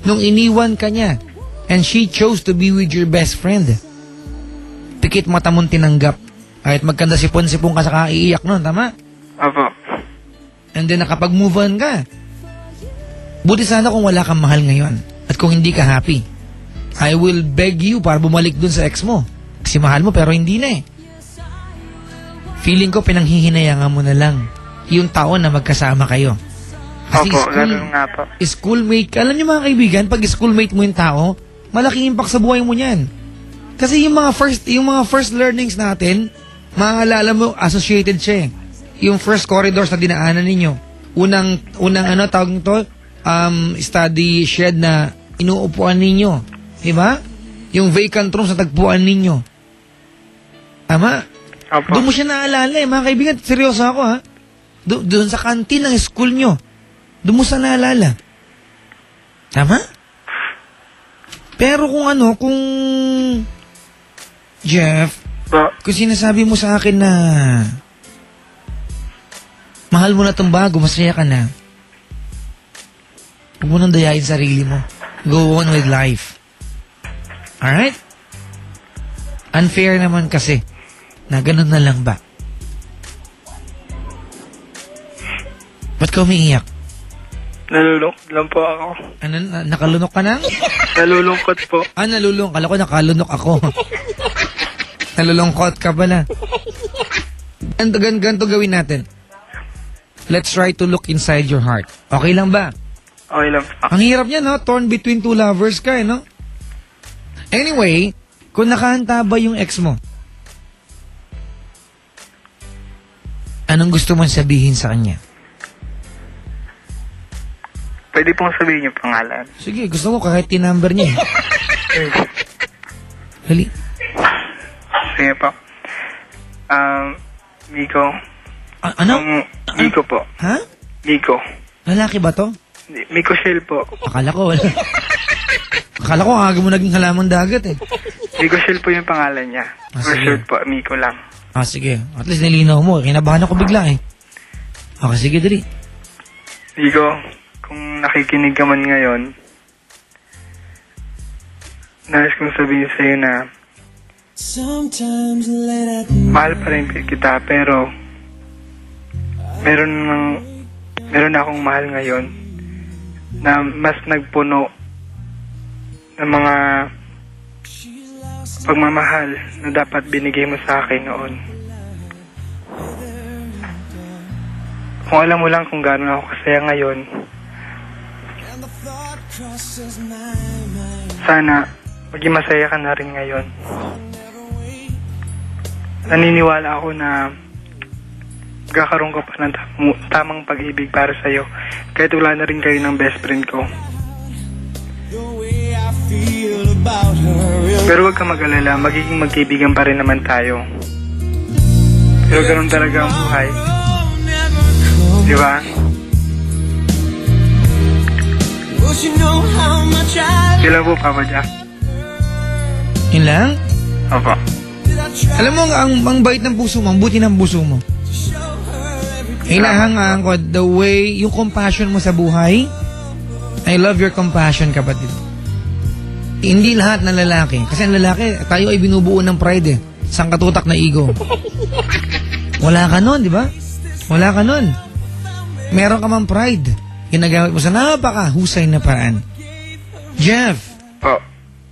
nung iniwan ka niya and she chose to be with your best friend. Pikit mata mong tinanggap. Kahit magkanda sipon-sipon ka sa kaiiyak nun, tama? Opo. And then nakapag-move on ka. Buti sana kung wala kang mahal ngayon at kung hindi ka happy. I will beg you para bumalik dun sa ex mo. Kasi mahal mo pero hindi na eh. Feeling ko pinanghihinayangan mo na lang yung taon na magkasama kayo. Kasi Opo, ganun nga po. schoolmate, alam niyo mga kaibigan, pag schoolmate mo yung tao, malaking impact sa buhay mo niyan. Kasi yung mga first learnings natin, maalala mo, associated siya eh. Yung first corridors na dinaanan ninyo. Unang tawag nito, study shed na inuupuan ninyo. Diba? Yung vacant rooms na tagpuan ninyo. Tama? Opo. Doon mo siya naalala eh. Mga kaibigan, seryoso ako ha. Doon sa kantin ng school nyo. Doon mo sa naalala. Tama? Pero kung Jeff, kung sinasabi mo sa akin na mahal mo na itong bago, masaya ka na, huwag mo nang dayain sarili mo. Go on with life. Alright? Unfair naman kasi na ganun na lang ba? Ba't ka umiiyak? Nalulungkot lang po ako. Ano, nakalunok ka na? Nalulungkot po. Nalulungkot. Kala ko nakalunok ako. Nalulungkot ka pala. Ganto gawin natin. Let's try to look inside your heart. Okay lang ba? Okay lang po. Ang hirap niya, no? Torn between two lovers ka, no? Anyway, kung nakahanta ba yung ex mo, anong gusto mong sabihin sa kanya? Pwede pong sabihin yung pangalan. Sige, gusto ko kahit tinumber niya. Dali. Sige po. Miko. Ano? Miko po. Ha? Miko. Lalaki ba to? Miko Shell po. Akala ko aga mo naging halamang dagat eh. Miko Shell po yung pangalan niya. For sige. short po, Miko lang. Sige. At least nilinaw mo. Kinabahan ako bigla eh. Okay, sige, dali. Miko, kung nakikinig ka man ngayon, nais kong sabihin sa'yo na mahal pa rin kita, pero meron akong mahal ngayon na mas nagpuno ng mga pagmamahal na dapat binigay mo sa akin noon. Kung alam mo lang kung gaano ako kasaya ngayon, sana maging masaya ka na rin ngayon. Naniniwala ako na magkakaroon ka pa ng tamang pag-ibig para sa'yo kahit wala na rin kayo ng best friend ko. Pero huwag ka mag-alala, magiging magkaibigan pa rin naman tayo. Pero ganun talaga ang buhay. Di ba? Kailan po, Papa Jack? Yun lang? Opo. Alam mo, ang bait ng puso mo, ang buti ng puso mo. Hinahangaan ko the way, yung compassion mo sa buhay. I love your compassion, kapatid. Hindi lahat ng lalaki. Kasi ang lalaki, tayo ay binubuo ng pride eh. Sangkatutak na ego. Wala ka nun, di ba? Wala ka nun. Meron ka mang pride. Ginagamit mo sa napakahusay na paraan. Jeff. Po.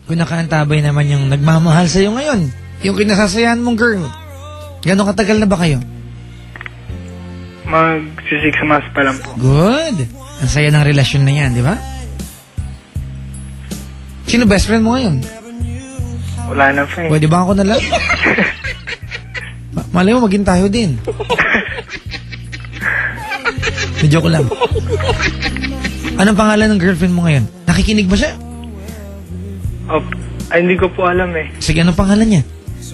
Kung nakaantabay naman yung nagmamahal sa'yo ngayon, yung kinasasayahan mong girl, gano'ng katagal na ba kayo? Mag-6 months pa lang po. Good. Ang saya ng relasyon na yan, di ba? Sino best friend mo ngayon? Wala na pa eh. Pwede ba ako na lang? Malay mo, maging tayo din. Joke lang. Anong pangalan ng girlfriend mo ngayon? Nakikinig ba siya? Ay, hindi ko po alam eh. Sige, anong pangalan niya?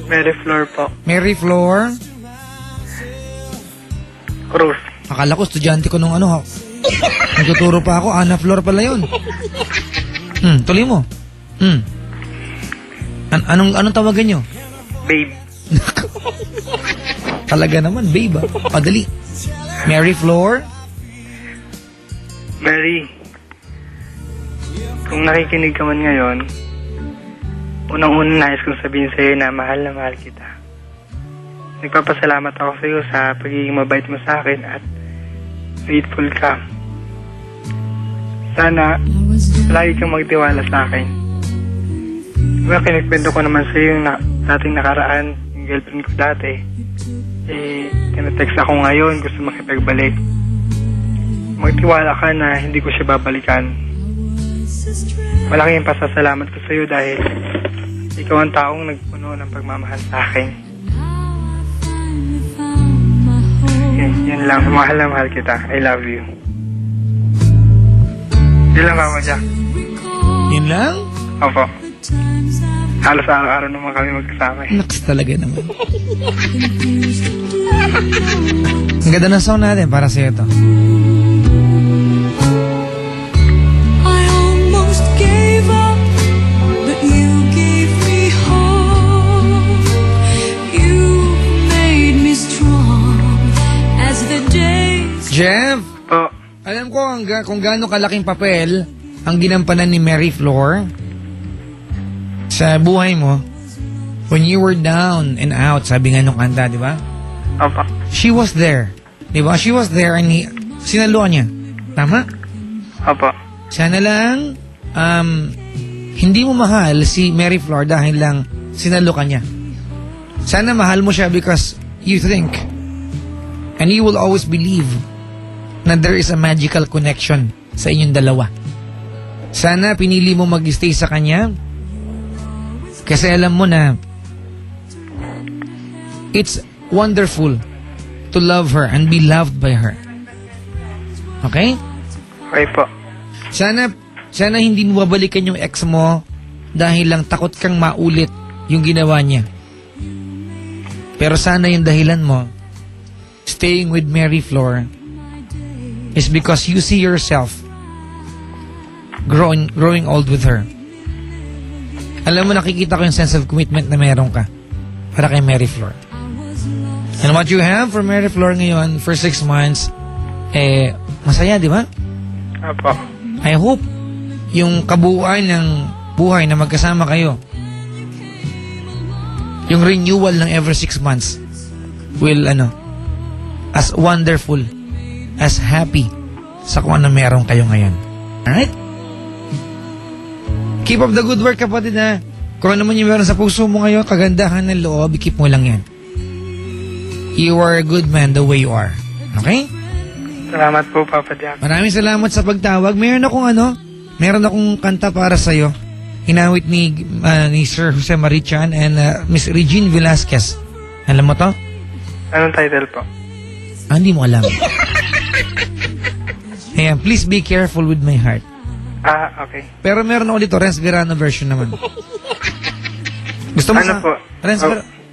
Mary Flor po. Mary Flor? Cruz. Akala ko, estudyante ko nung ano. Nagtuturo pa ako, Ana Flor pala yun. Tuloy mo. Anong tawagan nyo? Babe. Talaga naman, babe ah. Padali. Mary Flor? Mary. kung nakikinig ka man ngayon, unang-una nais kong sabihin sa'yo na mahal kita. Nagpapasalamat ako sa'yo sa pagiging mabait mo sa akin at faithful ka. Sana lagi kang magtiwala sa akin. Diba, kinagkwento ko naman sa'yo yung dating nakaraan, yung girlfriend ko dati. Tinatext ako ngayon, gusto makipagbalik. Magtiwala ka na hindi ko siya babalikan. Malaking pasasalamat ko sa'yo dahil ikaw ang taong nagpuno ng pagmamahal sa akin. Okay, yun lang. Mahal na mahal kita. I love you. Yun lang, Mama Jack. Yun lang? Opo. Halos araw-araw naman kami magkasama. Naks talaga naman. Ang ganda ng song natin para sa'yo to. Jeff, alam ko kung gaano kalaking papel ang ginampanan ni Mary Flor sa buhay mo when you were down and out, sabi nga nung kanta, di ba? Opo. She was there. Di ba? She was there and sinaluan niya. Tama? Opo. Sana lang hindi mo mahal si Mary Flor dahil lang sinalo ka niya. Sana mahal mo siya because you think and you will always believe na there is a magical connection sa inyong dalawa. Sana pinili mo mag-stay sa kanya kasi alam mo na it's wonderful to love her and be loved by her. Okay? Okay po. Sana hindi mo babalikan yung ex mo dahil lang takot kang maulit yung ginawa niya. Pero sana yung dahilan mo staying with Mary Flor is because you see yourself growing old with her. Alam mo, nakikita ko yung sense of commitment na meron ka para kay Mary Flor. And what you have for Mary Flor ngayon for 6 months, masaya, di ba? Apo. I hope yung kabuuan ng buhay na magkasama kayo, yung renewal ng every 6 months will, as wonderful, as happy sa kung ano meron kayo ngayon. Alright? Keep up the good work, kapatid, ha? Kung ano man yung meron sa puso mo ngayon, kagandahan ng loob, keep mo lang yan. You are a good man the way you are. Okay? Salamat po, Papa Jack. Maraming salamat sa pagtawag. Meron akong kanta para sa'yo. Hinawit ni Sir Jose Marichan and Miss Regine Velasquez. Alam mo to? Anong title po? Hindi mo alam. Ayan, please be careful with my heart. Okay. Pero meron ako dito, Renz Verano version naman. Gusto mo ano po?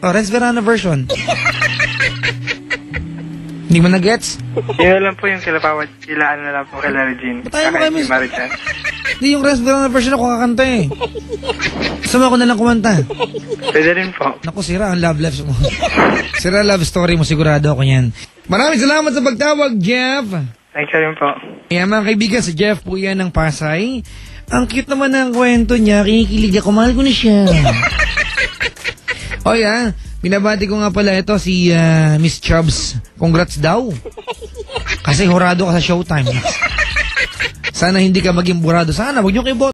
Renz Verano version. Hindi mo na-gets? Yun lang po yung kila na lang po kila Regine. Batayin mo kami. Marichan. Hindi yung Renz Verano version ako kakanta eh. Gusto mo ako nalang kumanta? Pwede rin po. Naku, sira ang love life mo. Sira love story mo, sigurado ako yan. Maraming salamat sa pagtawag, Jeff. Thank you rin po. Kaya mga kaibigan, si Jeff po yan ng Pasay. Ang cute naman ng kwento niya, kinikilig ako, mahal ko na siya. O yan, binabati ko nga pala ito si Miss Chubbs. Congrats daw. Kasi hurado ka sa Showtime. Sana hindi ka maging burado. Sana, huwag niyo kayo